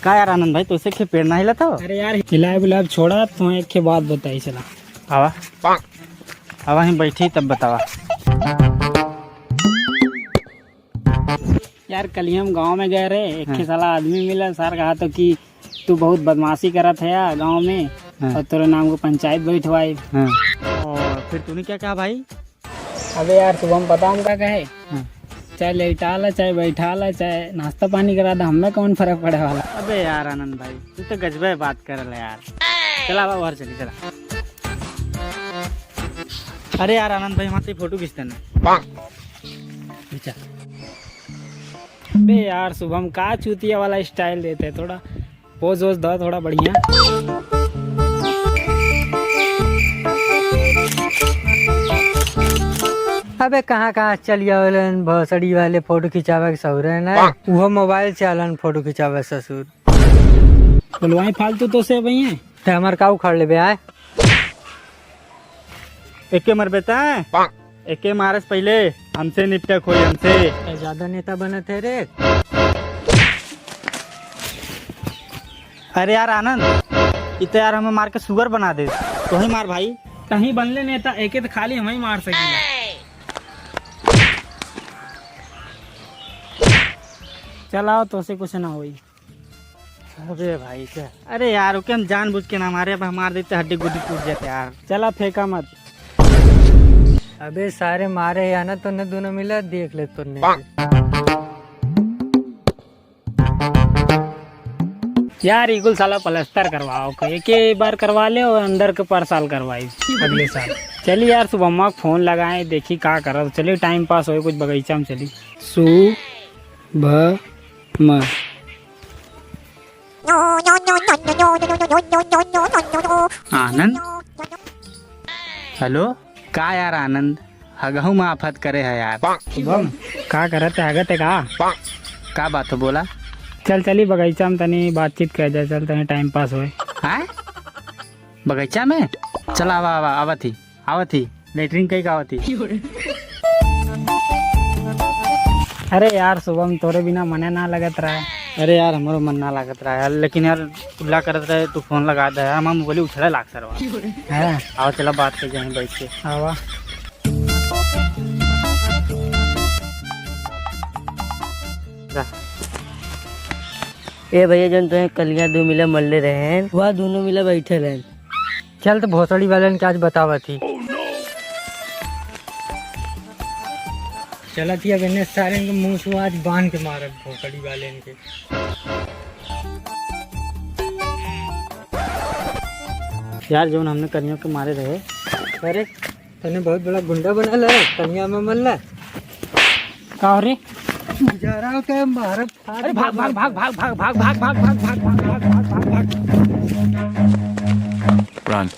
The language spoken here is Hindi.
का यार आनंद भाई तुझसे के पेड़ ना हिला था? अरे यार हिलाए बुलाए छोड़ा तो एक के बात बताई चला। आवा आवा ही बैठी तब बतावा। यार कल ही हम गांव में गए रहे, एक के साला आदमी मिला, सर कहा तो कि तू बहुत बदमाशी करत है यार गांव में और तेरे नाम को पंचायत बैठवाई। और फिर तूने क्या कहा भाई? अबे यार शुभम पता हम क्या कहे, चाहे लेटा ला चाहे बैठा ला चाहे नाश्ता पानी करा दे, हमें कौन फर्क पड़े वाला। अबे यार आनंद भाई तू तो गजबे बात कर रहा यार। चला बाहर चली चला। अरे यार आनंद भाई हमारे फोटो खींचते ना। बे यार शुभम का चूतिया वाला स्टाइल देते, थोड़ा पोज वोज दो थोड़ा बढ़िया। अबे कहाँ चलिया भोसड़ी वाले फोटो खिंचावे के सहुरे ना, वो मोबाइल से आलन फोटो खिंचावे ससुर। बोलवाई फालतू तो से भैया ते हमार का उखाड़ ले बे आए। एके मर बेता है एके मारस पहले हमसे निपटा खोई हमसे। ज्यादा नेता बने थे रे। अरे यार आनंद इत यार हमें मार के शुगर बना दे तो ही मार भाई। कहीं बनले नेता एके तो खाली हम ही मार सकेला। चलाओ तो से कुछ ना होई। अरे भाई क्या, अरे यार ओके हम जानबूझ के ना मारे, अब हम मार देते हड्डी गुड्डी टूट जाते यार। चला फेंका मत। अबे सारे मारे या ना तो न दोनों मिला देख ले तुमने। यार इकुल साला प्लास्टर करवाओ एक बार करवा ले और अंदर के पर साल करवाई अगले साल। चलिए यार सुबह फोन लगाए देखी का कर, चलिए टाइम पास हो कुछ बगीचा में चली। आनंद हेलो का यार आनंद हगहू में आफत करे है यार। शुभम का करत है आगत है का बात हो बोला। चल चली बगीचा में तनी बातचीत कर जाए, चल तनी टाइम पास होए। हैं बगीचा में चल आवा आवा आवा थी लेटरिन कहीं का थी। अरे यार शुभम तोरे बिना मने ना लगत रहा है। अरे यार हमारो मन ना लागत रहा है लेकिन यार उल्ला करत रहे तू फोन लगा दे यार, हम बोली उछड़ा लाग सरवा है। आओ चला बात कर जाए बैठ के। आवा ए भैया जन तो कलिया दो मिला मल्ले रहे वह दोनों मिला बैठे रहे। चल तो भोसड़ी वाले के आज बतावा थी। चला थी अब इन्हें सारे के मुंह से आज बांध के मारा भोसड़ी वाले के। यार जो हमने कन्या के मारे रहे। अरे तने बहुत बड़ा गुंडा बना ला कन्या में मल्ला का रे जा रहा क्या मारा। अरे भाग भाग भाग भाग भाग भाग भाग भाग भाग भाग भाग भाग भाग भाग। Run.